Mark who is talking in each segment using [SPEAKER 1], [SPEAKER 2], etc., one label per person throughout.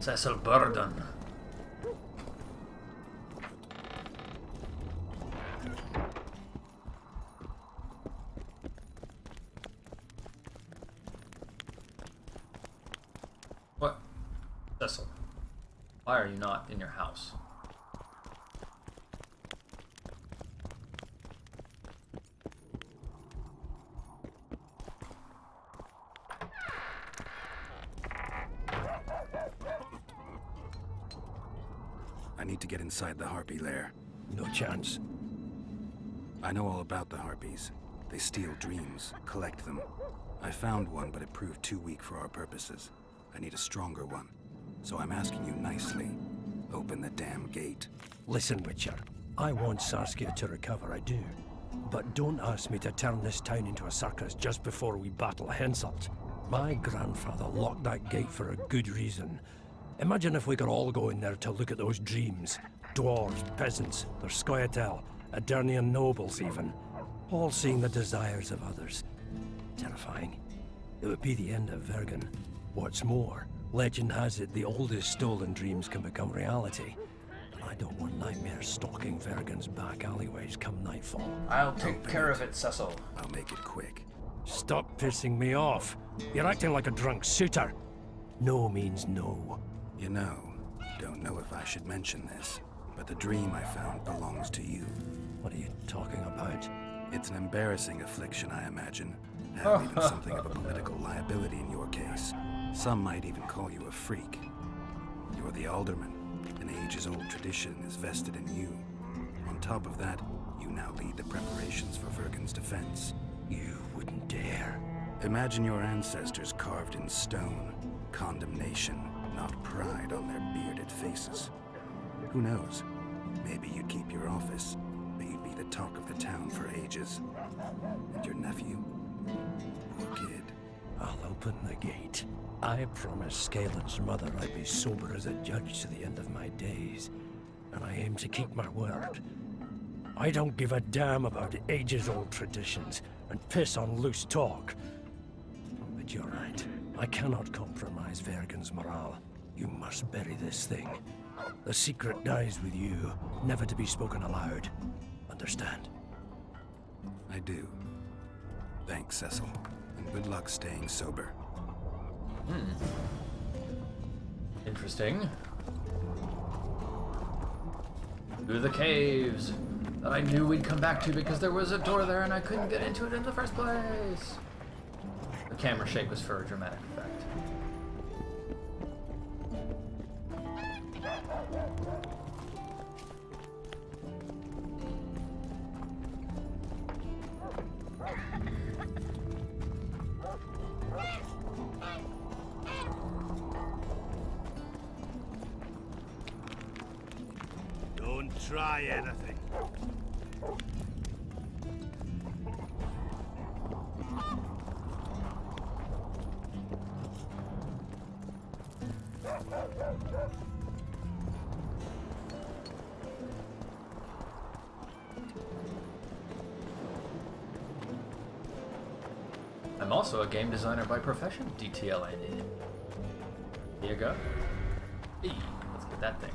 [SPEAKER 1] Cecil Burden. What? Cecil, why are you not in your house?
[SPEAKER 2] I need to get inside the harpy lair.
[SPEAKER 3] No chance.
[SPEAKER 2] I know all about the harpies. They steal dreams, collect them. I found one, but it proved too weak for our purposes. I need a stronger one. So I'm asking you nicely, open the damn gate.
[SPEAKER 3] Listen, Witcher. I want Saskia to recover, I do. But don't ask me to turn this town into a circus just before we battle Henselt. My grandfather locked that gate for a good reason. Imagine if we could all go in there to look at those dreams. Dwarves, peasants, their scoia'tael, Adernian nobles even. All seeing the desires of others. Terrifying. It would be the end of Vergen. What's more, legend has it the oldest stolen dreams can become reality. And I don't want nightmares stalking Vergen's back alleyways come nightfall.
[SPEAKER 1] I'll take care of it, Cecil.
[SPEAKER 2] I'll make it quick.
[SPEAKER 3] Stop pissing me off. You're acting like a drunk suitor. No means no.
[SPEAKER 2] You know, don't know if I should mention this, but the dream I found belongs to you.
[SPEAKER 3] What are you talking about?
[SPEAKER 2] It's an embarrassing affliction, I imagine. Have even something of a political liability in your case. Some might even call you a freak. You're the alderman. An ages-old tradition is vested in you. On top of that, you now lead the preparations for Vergen's defense.
[SPEAKER 3] You wouldn't dare.
[SPEAKER 2] Imagine your ancestors carved in stone. Condemnation, not pride on their bearded faces. Who knows? Maybe you'd keep your office, but you'd be the talk of the town for ages. And your nephew? Poor kid.
[SPEAKER 3] I'll open the gate. I promised Scalen's mother I'd be sober as a judge to the end of my days, and I aim to keep my word. I don't give a damn about ages-old traditions and piss on loose talk. But you're right. I cannot compromise Vergen's morale. You must bury this thing. The secret dies with you, never to be spoken aloud. Understand?
[SPEAKER 2] I do. Thanks, Cecil. And good luck staying sober.
[SPEAKER 1] Interesting. Through the caves that I knew we'd come back to because there was a door there and I couldn't get into it in the first place. The camera shake was for a dramatic effect.
[SPEAKER 4] Don't try anything.
[SPEAKER 1] I'm also a game designer by profession, DTLA. Here you go. Hey, let's get that thing.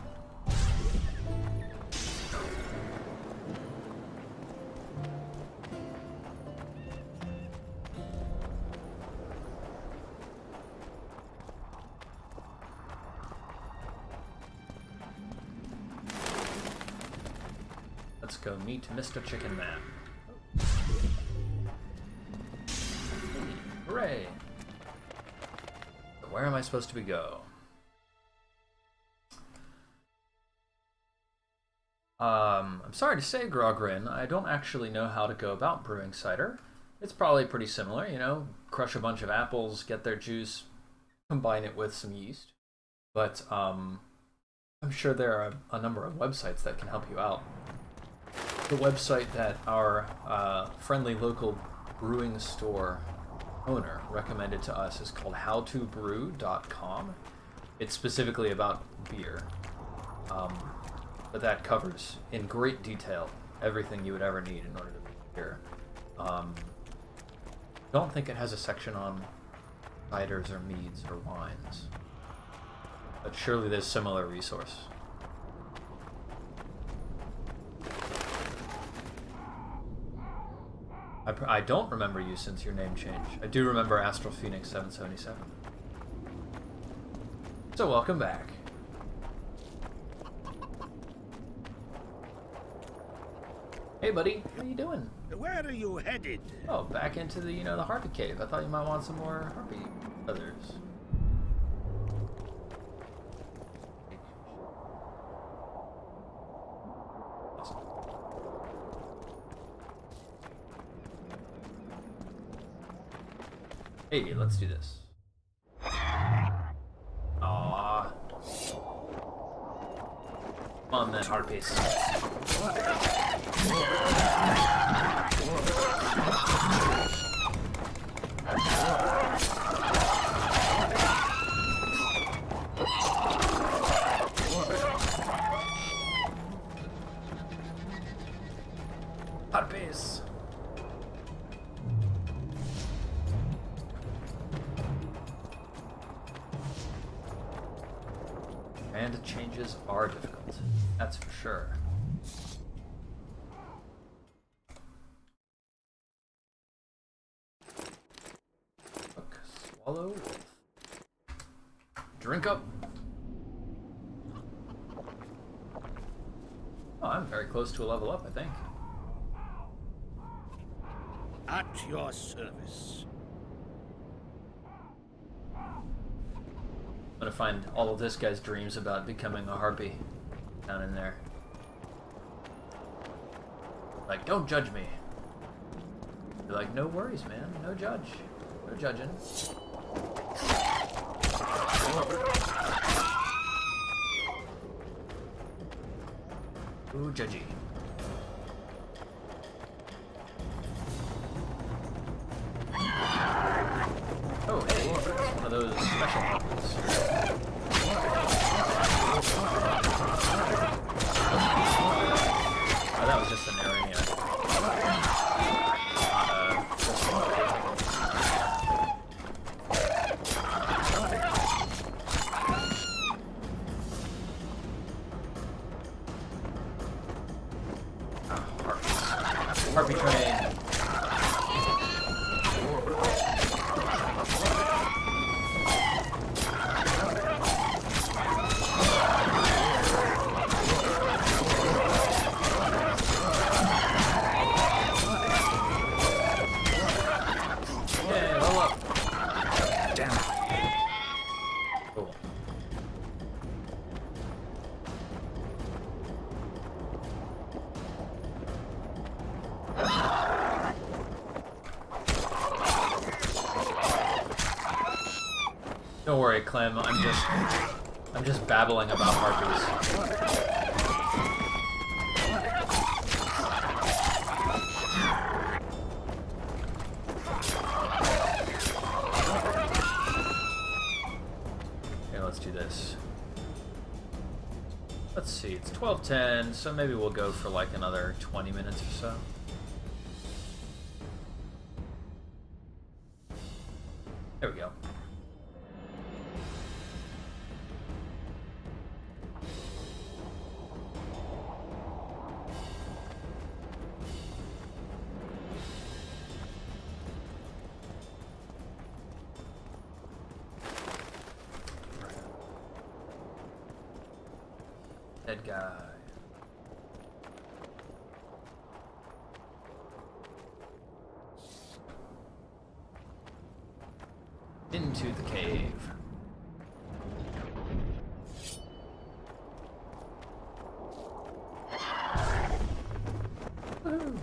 [SPEAKER 1] Let's go meet Mr. Chicken Man. Hooray! So where am I supposed to go? I'm sorry to say, Grogrin, I don't actually know how to go about brewing cider. It's probably pretty similar, you know, crush a bunch of apples, get their juice, combine it with some yeast. But I'm sure there are a number of websites that can help you out. The website that our friendly local brewing store owner recommended to us is called howtobrew.com. It's specifically about beer, but that covers in great detail everything you would ever need in order to make beer. Don't think it has a section on ciders or meads or wines, But surely there's similar resource. I don't remember you since your name changed. I do remember Astral Phoenix 777. So welcome back. Hey buddy, how are you doing?
[SPEAKER 4] Where are you headed?
[SPEAKER 1] Oh, back into the, the harpy cave. I thought you might want some more harpy feathers. Awesome. Hey, let's do this. Aww. Come on then, harpies. Harpies. And changes are difficult. That's for sure. Look, swallow wolf. Drink up. Oh, I'm very close to a level up, I think.
[SPEAKER 4] At your service.
[SPEAKER 1] I'm gonna find all of this guy's dreams about becoming a harpy down in there. Like, don't judge me. Be like, no worries, man. No judge. No judging. Ooh, judgy. Oh, hey, it's one of those special harpies. Oh, that was just an Arania. Harpy train. Yeah, roll up. Damn it. Cool. Don't worry, Clem. I'm just babbling about harpies. Okay, let's do this. Let's see. It's 12:10, so maybe we'll go for like another 20 minutes or so. There we go. Dead guy. Into the cave. Woohoo.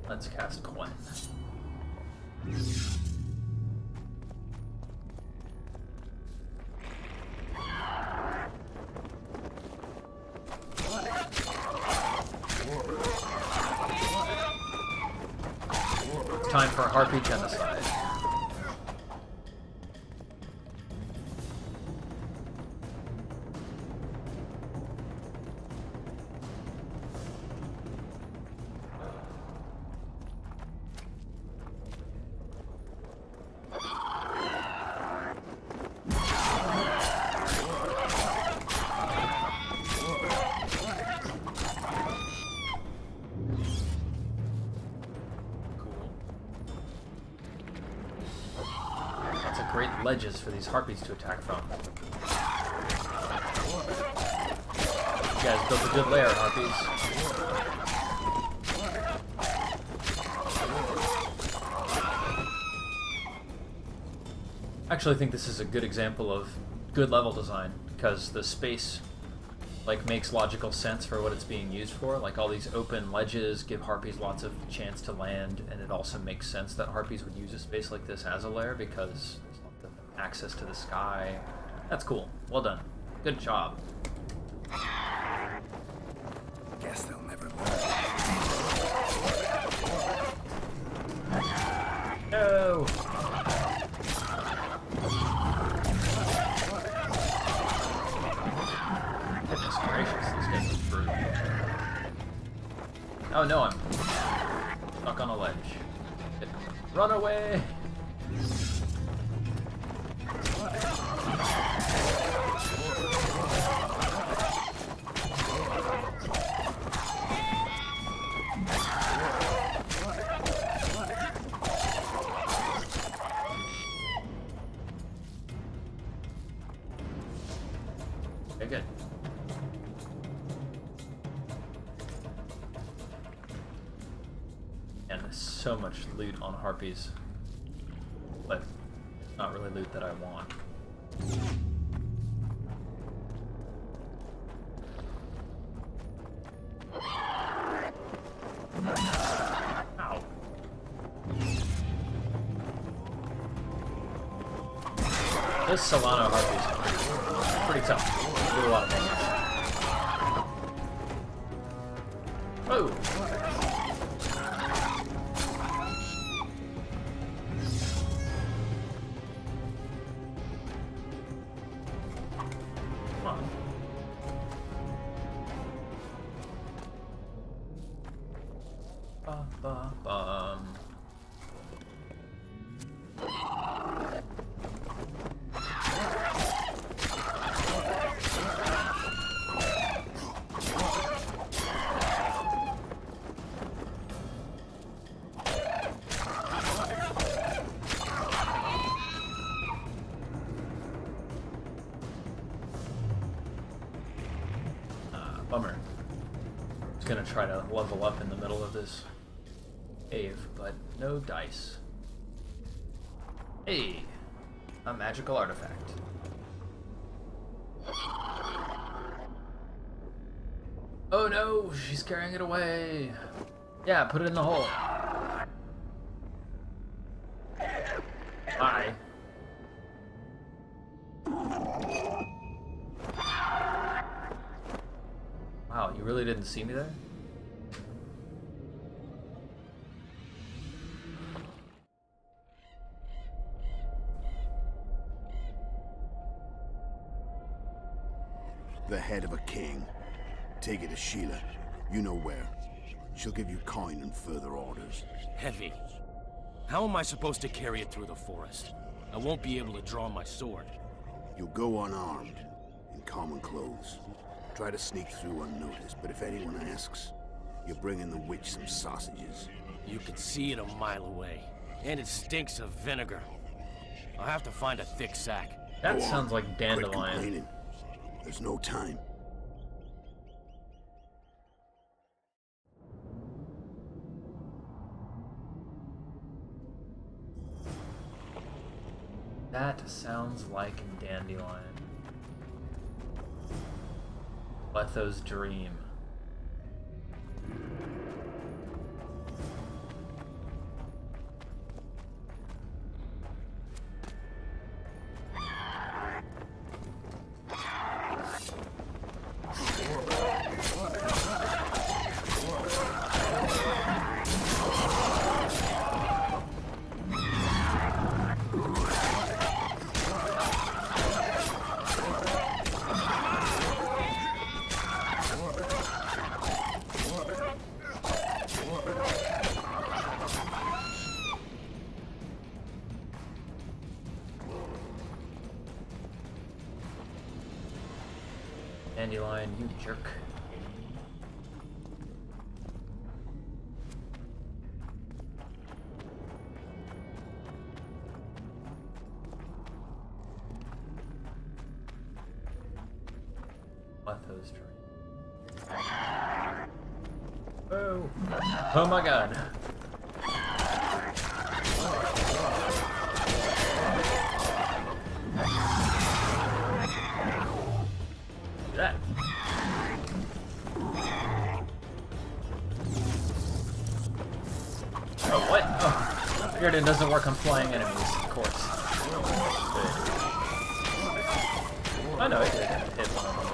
[SPEAKER 1] Let's cast Gwen. time for harpy genocide. Great ledges for these harpies to attack from. You guys built a good lair, harpies. I actually think this is a good example of good level design, because the space like makes logical sense for what it's being used for. Like all these open ledges give harpies lots of chance to land, and it also makes sense that harpies would use a space like this as a lair because access to the sky. That's cool. Well done. Good job.
[SPEAKER 2] Guess they'll never learn.
[SPEAKER 1] No! Goodness gracious, these guys are brutal. Oh no, I'm stuck on a ledge. Run away! Okay, good. And there's so much loot on harpies, but not really loot that I want. Ow. Those Solano harpies are pretty tough. They do a lot of damage. Whoa! Bummer. I was gonna try to level up in the middle of this cave, but no dice. Hey, a magical artifact. Oh no, she's carrying it away. Yeah, put it in the hole. Bye. Wow, you really didn't see me there?
[SPEAKER 4] The head of a king. Take it to Sheila. You know where. She'll give you coin and further orders.
[SPEAKER 5] Heavy. How am I supposed to carry it through the forest? I won't be able to draw my sword.
[SPEAKER 4] You'll go unarmed, in common clothes. Try to sneak through unnoticed, but if anyone asks, you're bringing the witch some sausages.
[SPEAKER 5] You can see it a mile away, and it stinks of vinegar. I'll have to find a thick sack.
[SPEAKER 1] That
[SPEAKER 4] Go
[SPEAKER 1] sounds
[SPEAKER 4] on.
[SPEAKER 1] like
[SPEAKER 4] Quit
[SPEAKER 1] dandelion.
[SPEAKER 4] complaining. There's no time.
[SPEAKER 1] That sounds like dandelion. Letho's dream. Dandelion, you jerk. Lethos dream. Oh! Oh my god! That. Oh, what? Oh, figured it doesn't work on flying enemies, of course. I know it did hit one of them.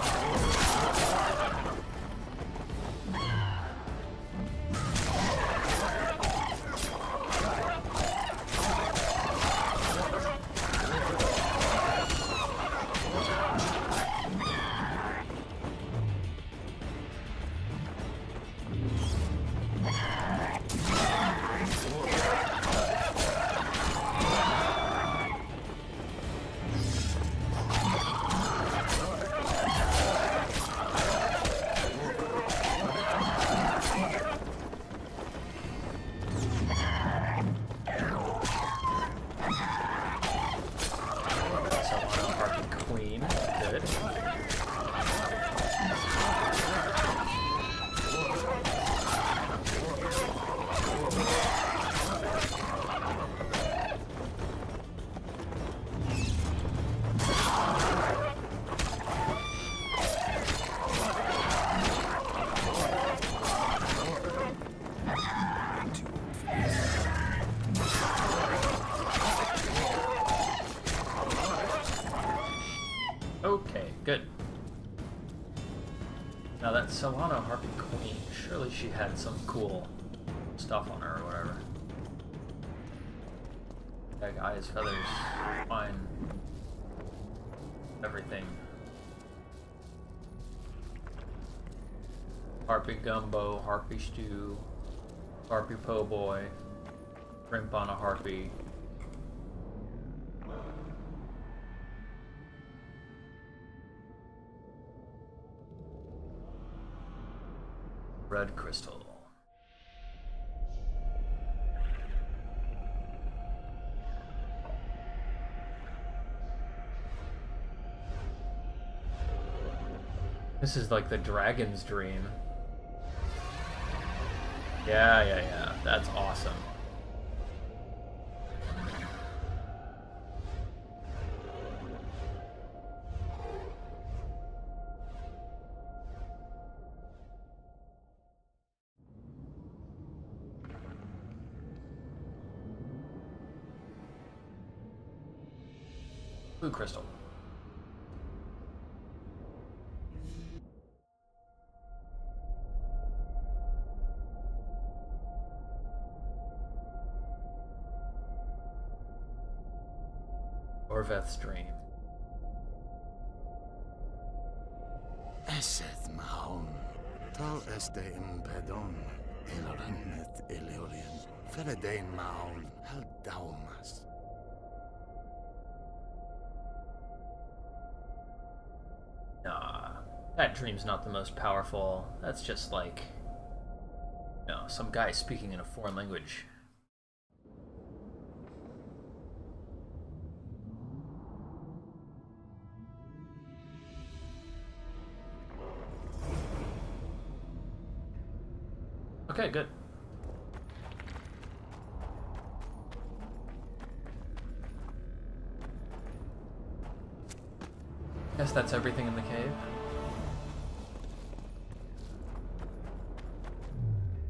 [SPEAKER 1] Okay, good. Now that Solano Harpy Queen, surely she had some cool stuff on her or whatever. That guy's feathers, fine. Everything. Harpy Gumbo, Harpy Stew, Harpy Po' Boy, Shrimp on a Harpy. Red crystal. This is like the dragon's dream. Yeah. That's awesome. Blue crystal. Orveth's dream.
[SPEAKER 6] Eseth Mahon, tal este impedon, elorenet eleorien, feredein Mahon, hal daumas.
[SPEAKER 1] Nah, that dream's not the most powerful. That's just like, you know, some guy speaking in a foreign language. Okay, good. Guess that's everything in the cave.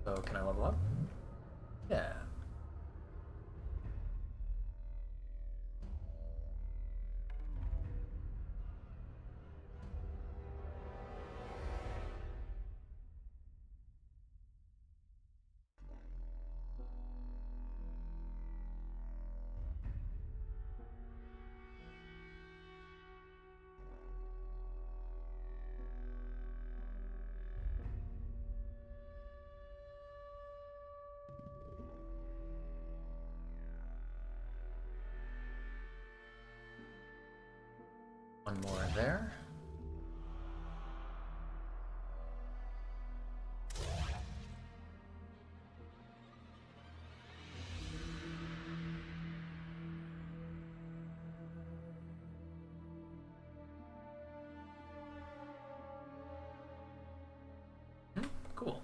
[SPEAKER 1] So, can I level up? Yeah. One more there. Cool.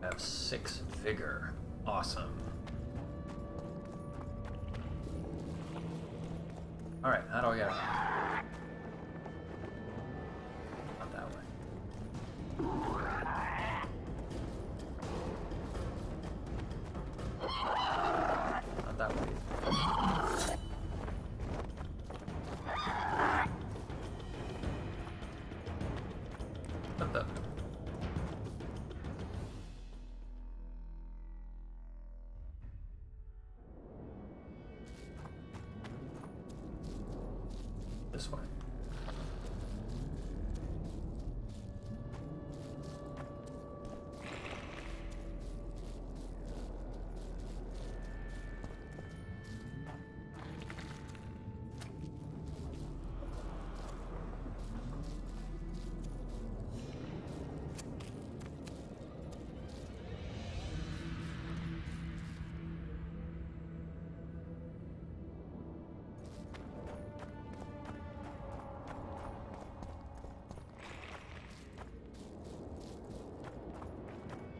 [SPEAKER 1] I have 6 vigor. Awesome. Alright, how do I get out? Not that way. Not that way. What the? This way.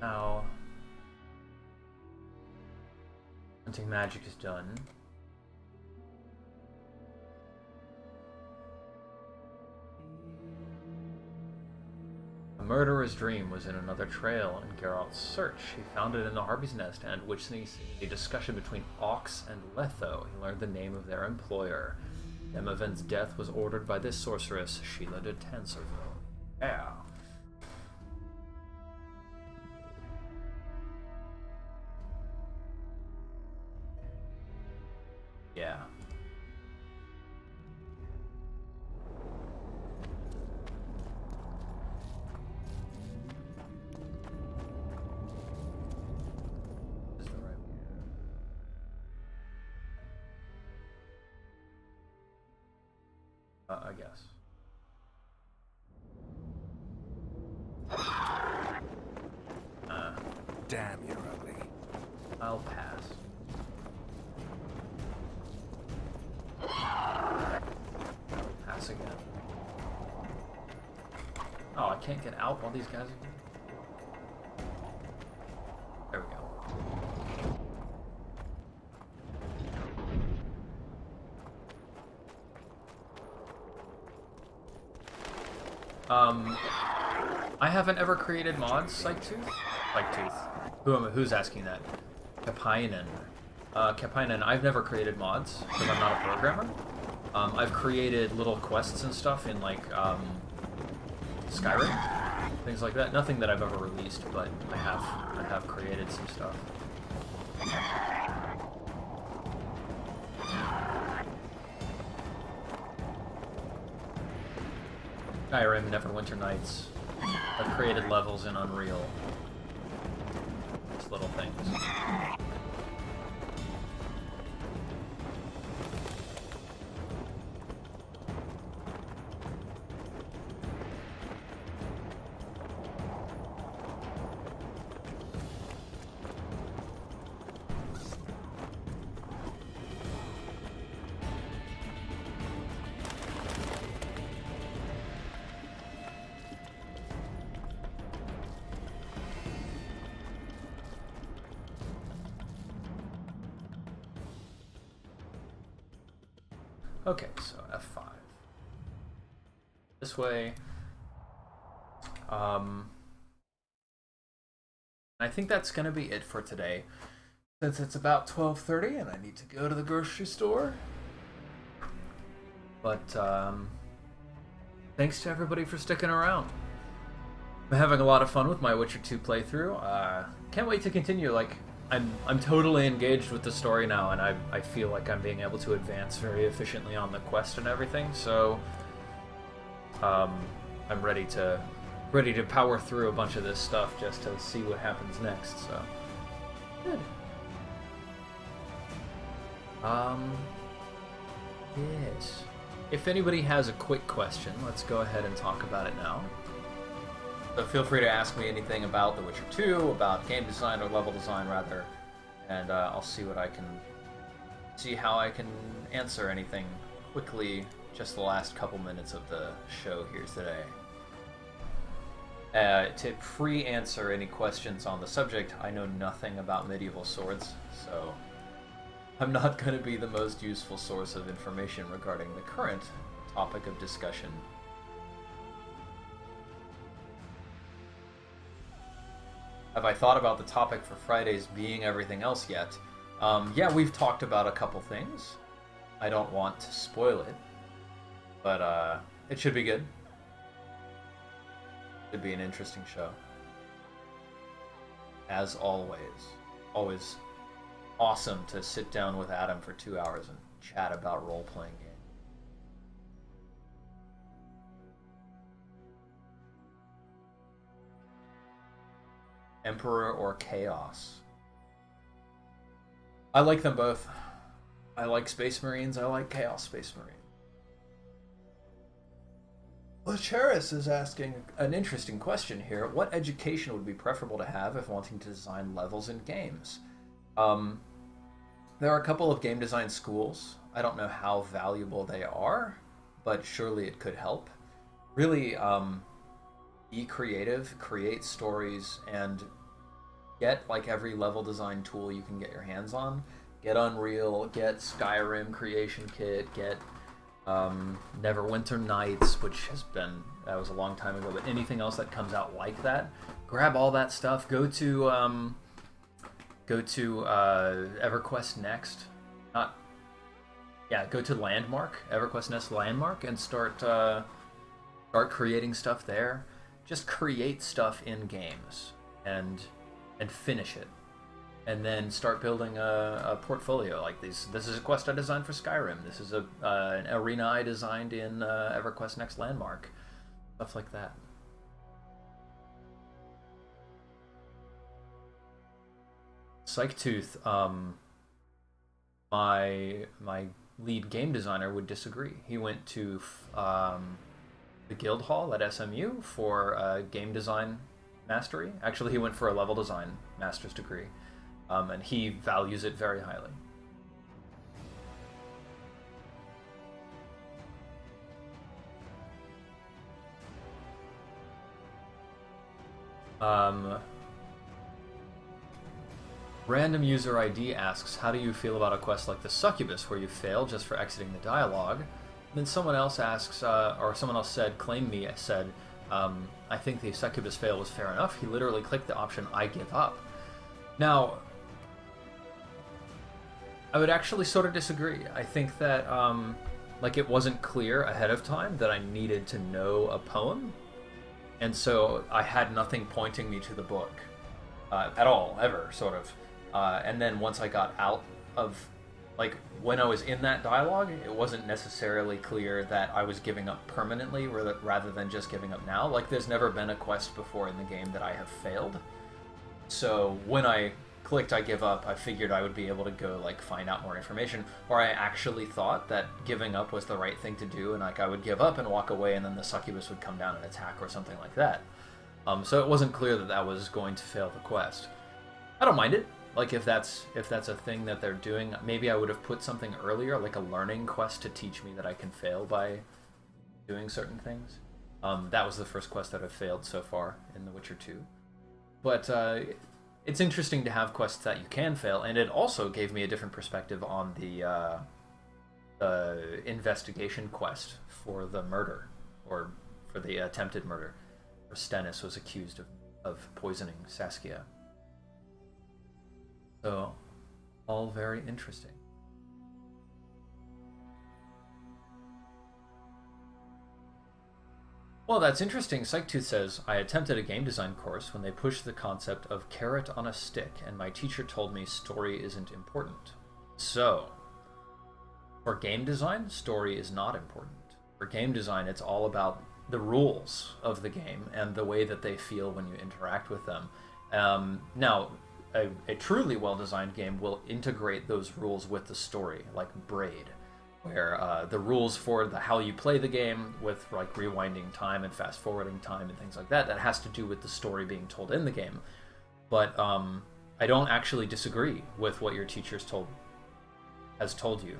[SPEAKER 1] Now, hunting magic is done. A murderer's dream was in another trail in Geralt's search. He found it in the Harpy's Nest, and witnessing a discussion between Ox and Letho. He learned the name of their employer. Demaven's death was ordered by this sorceress, Sheila de Tanserville. Yeah. Yeah. This is the right one. I guess.
[SPEAKER 2] Damn, you're ugly.
[SPEAKER 1] I'll pass. Pass again. Oh, I can't get out while these guys are... There we go. I haven't ever created mods, Psychtooth? Who's asking that? Kapainen. Kapainen, I've never created mods, because I'm not a programmer. I've created little quests and stuff in, like, Skyrim. Things like that. Nothing that I've ever released, but I have created some stuff. Skyrim, Neverwinter Nights. I've created levels in Unreal. Just little things. Okay, so F5. This way. I think that's gonna be it for today. Since it's about 12:30 and I need to go to the grocery store. But thanks to everybody for sticking around. I'm having a lot of fun with my Witcher 2 playthrough. Can't wait to continue. Like, I'm totally engaged with the story now, and I feel like I'm being able to advance very efficiently on the quest and everything. So I'm ready to power through a bunch of this stuff just to see what happens next. So good. Yes. If anybody has a quick question, let's go ahead and talk about it now. So feel free to ask me anything about The Witcher 2, about game design, or level design, rather, and I'll see how I can answer anything quickly, just the last couple minutes of the show here today. To pre-answer any questions on the subject, I know nothing about medieval swords, so I'm not going to be the most useful source of information regarding the current topic of discussion. Have I thought about the topic for Fridays being everything else yet? Yeah, we've talked about a couple things. I don't want to spoil it, but it should be good. Should be an interesting show. As always. Always awesome to sit down with Adam for 2 hours and chat about role-playing games. Emperor or Chaos? I like them both. I like Space Marines, I like Chaos Space Marines. Lacheris is asking an interesting question here. What education would be preferable to have if wanting to design levels in games? There are a couple of game design schools. I don't know how valuable they are, but surely it could help. Really, be creative, create stories, and get like every level design tool you can get your hands on. Get Unreal, get Skyrim Creation Kit, get Neverwinter Nights, which that was a long time ago, but anything else that comes out like that, grab all that stuff. Go to EverQuest Next. Go to Landmark, EverQuest Next Landmark, and start creating stuff there. Just create stuff in games and finish it, and then start building a portfolio. Like this is a quest I designed for Skyrim. This is an arena I designed in EverQuest Next Landmark. Stuff like that. Psychtooth, my lead game designer would disagree. He went to the Guild Hall at SMU for game design mastery. Actually, he went for a level design master's degree, and he values it very highly. Random user ID asks, how do you feel about a quest like the Succubus, where you fail just for exiting the dialogue? And then someone else asks, or someone else said, I think the Succubus fail was fair enough. He literally clicked the option, I give up. Now, I would actually sort of disagree. I think that, it wasn't clear ahead of time that I needed to know a poem. And so I had nothing pointing me to the book at all, ever, sort of. And then once I got out of, when I was in that dialogue, it wasn't necessarily clear that I was giving up permanently rather than just giving up now. There's never been a quest before in the game that I have failed. So when I clicked I give up, I figured I would be able to go, find out more information. Or I actually thought that giving up was the right thing to do, and, I would give up and walk away, and then the Succubus would come down and attack or something like that. So it wasn't clear that that was going to fail the quest. I don't mind it. If that's a thing that they're doing, maybe I would have put something earlier, like a learning quest to teach me that I can fail by doing certain things. That was the first quest that I've failed so far in The Witcher 2. But it's interesting to have quests that you can fail, and it also gave me a different perspective on the investigation quest for the murder, or for the attempted murder, where Stennis was accused of poisoning Saskia. So, all very interesting. Well, that's interesting. Psychtooth says, I attempted a game design course when they pushed the concept of carrot on a stick, and my teacher told me story isn't important. So, for game design, story is not important. For game design, it's all about the rules of the game and the way that they feel when you interact with them. Now, a truly well-designed game will integrate those rules with the story, like Braid, where the rules for how you play the game with rewinding time and fast-forwarding time and things like that, that has to do with the story being told in the game. But I don't actually disagree with what your teacher has told you.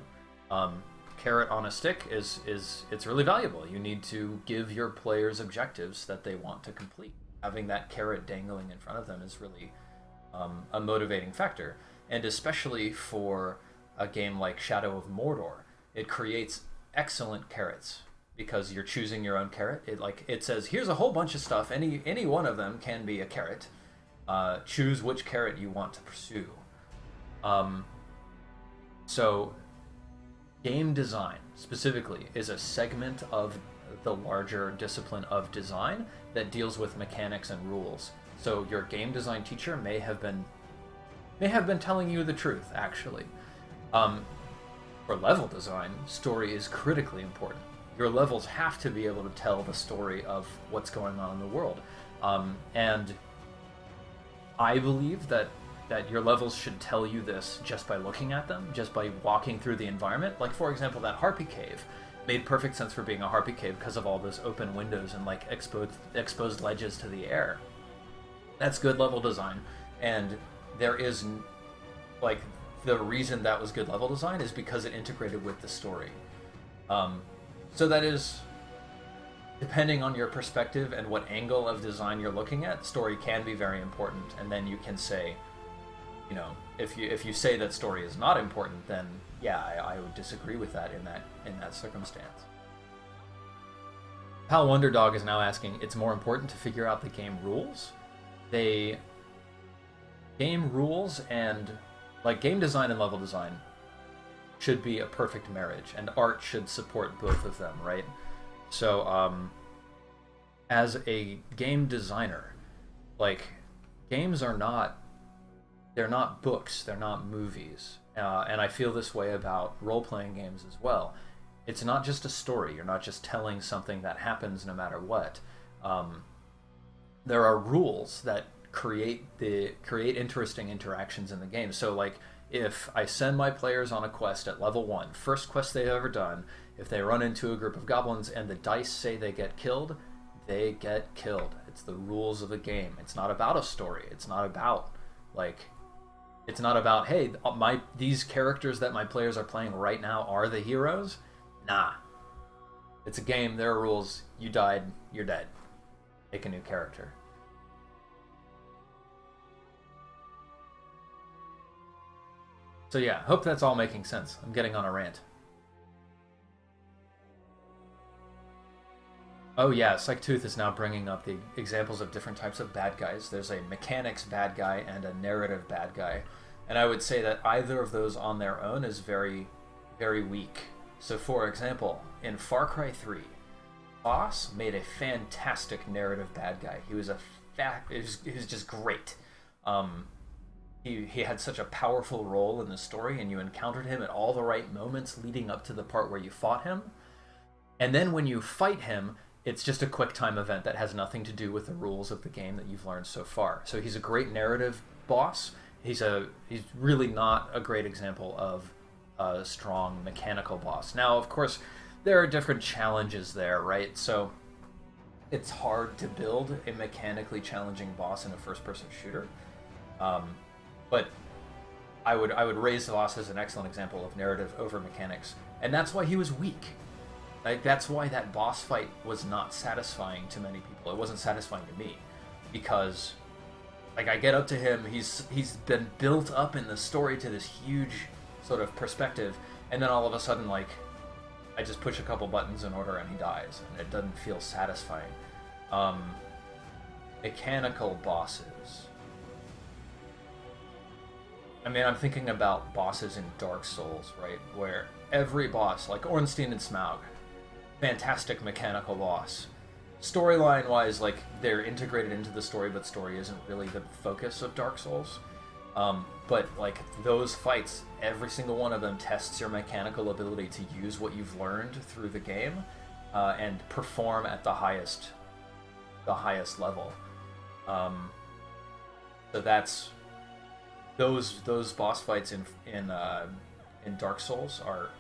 [SPEAKER 1] carrot on a stick is it's really valuable. You need to give your players objectives that they want to complete. Having that carrot dangling in front of them is really a motivating factor, and especially for a game like Shadow of Mordor, it creates excellent carrots because you're choosing your own carrot. It says, here's a whole bunch of stuff. Any one of them can be a carrot. Choose which carrot you want to pursue. So game design specifically is a segment of the larger discipline of design that deals with mechanics and rules. So your game design teacher may have been telling you the truth, actually. For level design, story is critically important. Your levels have to be able to tell the story of what's going on in the world. And I believe that your levels should tell you this just by looking at them, just by walking through the environment. Like, for example, that harpy cave made perfect sense for being a harpy cave because of all those open windows and like exposed ledges to the air. That's good level design. And there is, like, the reason that was good level design is because it integrated with the story. So that is, depending on your perspective and what angle of design you're looking at, story can be very important. And then you can say, you know, if you say that story is not important, then yeah, I would disagree with that in that circumstance. Pal Wonderdog is now asking, it's more important to figure out the game rules. Game rules and like game design and level design should be a perfect marriage, and art should support both of them, right? So as a game designer, like, games are not, they're not books, they're not movies. And I feel this way about role-playing games as well. It's not just a story. You're not just telling something that happens no matter what. There are rules that create interesting interactions in the game. So, like, if I send my players on a quest at level 1, first quest they've ever done, if they run into a group of goblins and the dice say they get killed, they get killed. It's the rules of the game. It's not about a story. It's not about, like, it's not about, hey, these characters that my players are playing right now are the heroes. Nah. It's a game, there are rules. You died, you're dead. Make a new character. So yeah, hope that's all making sense. I'm getting on a rant. Oh yeah, Psychtooth is now bringing up the examples of different types of bad guys. There's a mechanics bad guy and a narrative bad guy. And I would say that either of those on their own is very, very weak. So for example, in Far Cry 3, Boss made a fantastic narrative bad guy. He was he was just great. He had such a powerful role in the story, and you encountered him at all the right moments leading up to the part where you fought him. And then when you fight him, it's just a quick time event that has nothing to do with the rules of the game that you've learned so far. So he's a great narrative boss. He's really not a great example of a strong mechanical boss. Now, of course, there are different challenges there, right? So it's hard to build a mechanically challenging boss in a first-person shooter. But I would raise Voss as an excellent example of narrative over mechanics, and that's why he was weak. Like, that's why that boss fight was not satisfying to many people. It wasn't satisfying to me, because, like, I get up to him, he's been built up in the story to this huge sort of perspective, and then all of a sudden, like, I just push a couple buttons in order and he dies, and it doesn't feel satisfying. Mechanical bosses. I mean, I'm thinking about bosses in Dark Souls, right? Where every boss, like Ornstein and Smaug, fantastic mechanical boss. Storyline-wise, like, they're integrated into the story, but story isn't really the focus of Dark Souls. But, like, those fights, every single one of them tests your mechanical ability to use what you've learned through the game and perform at the highest level. So that's... Those boss fights in Dark Souls are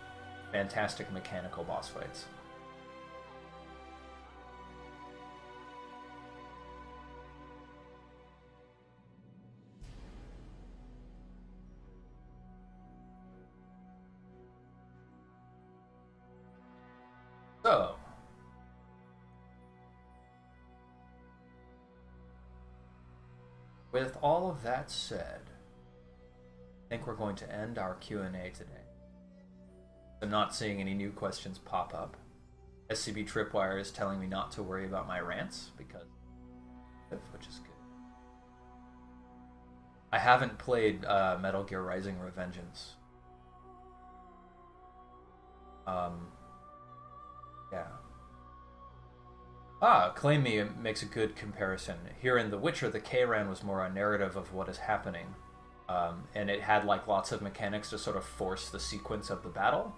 [SPEAKER 1] fantastic mechanical boss fights. So, with all of that said, I think we're going to end our Q&A today. I'm not seeing any new questions pop up. SCB Tripwire is telling me not to worry about my rants, because, which is good. I haven't played Metal Gear Rising: Revengeance. Yeah. Claim Me makes a good comparison. Here in The Witcher, the K-Ran was more a narrative of what is happening. And it had like lots of mechanics to sort of force the sequence of the battle.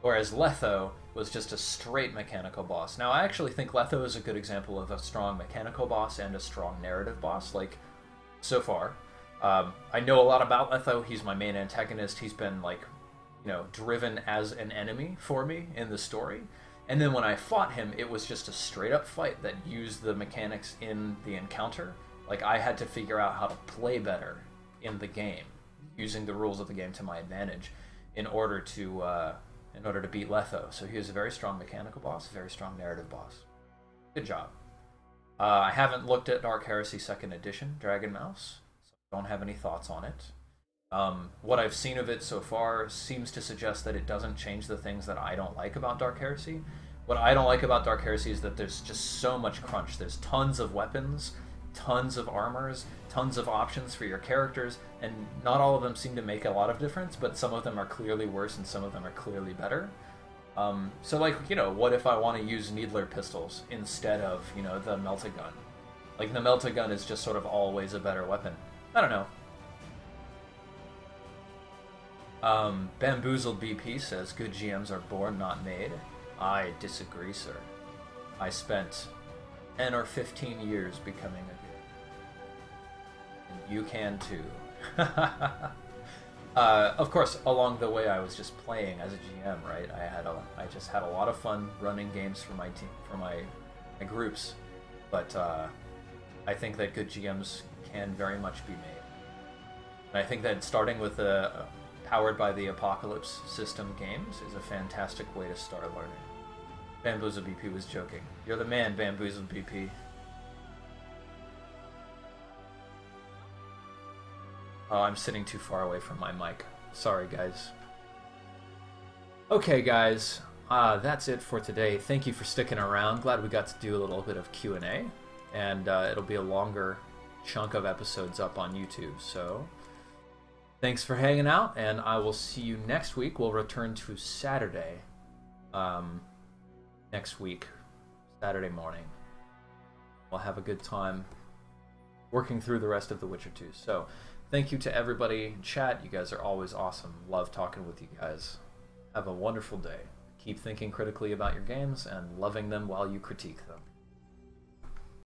[SPEAKER 1] Whereas Letho was just a straight mechanical boss. Now, I actually think Letho is a good example of a strong mechanical boss and a strong narrative boss, like, so far. I know a lot about Letho. He's my main antagonist. He's been, like, you know, driven as an enemy for me in the story. And then when I fought him, it was just a straight-up fight that used the mechanics in the encounter. Like, I had to figure out how to play better in the game, using the rules of the game to my advantage in order to beat Letho. So he was a very strong mechanical boss, a very strong narrative boss. Good job. I haven't looked at Dark Heresy 2nd Edition, Dragon Mouse, so I don't have any thoughts on it. What I've seen of it so far seems to suggest that it doesn't change the things that I don't like about Dark Heresy. What I don't like about Dark Heresy is that there's just so much crunch. There's tons of weapons, tons of armors, tons of options for your characters, and not all of them seem to make a lot of difference, but some of them are clearly worse and some of them are clearly better. So, like, you know, what if I want to use Needler pistols instead of, you know, the Melt-A-Gun? Like, the Melt-A-Gun is just sort of always a better weapon. I don't know. Bamboozled BP says, good GMs are born, not made. I disagree, sir. I spent 10 or 15 years becoming a good. And you can too. Of course, along the way, I was just playing as a GM, right? I just had a lot of fun running games for my team, for my groups. But I think that good GMs can very much be made. And I think that starting with the Powered by the Apocalypse system games is a fantastic way to start learning. Bamboozled BP was joking. You're the man, Bamboozled BP. Oh, I'm sitting too far away from my mic. Sorry, guys. Okay, guys. That's it for today. Thank you for sticking around. Glad we got to do a little bit of Q&A. And it'll be a longer chunk of episodes up on YouTube, so thanks for hanging out, and I will see you next week. We'll return to Saturday next week, Saturday morning. We'll have a good time working through the rest of The Witcher 2. So, thank you to everybody in chat. You guys are always awesome. Love talking with you guys. Have a wonderful day. Keep thinking critically about your games and loving them while you critique them.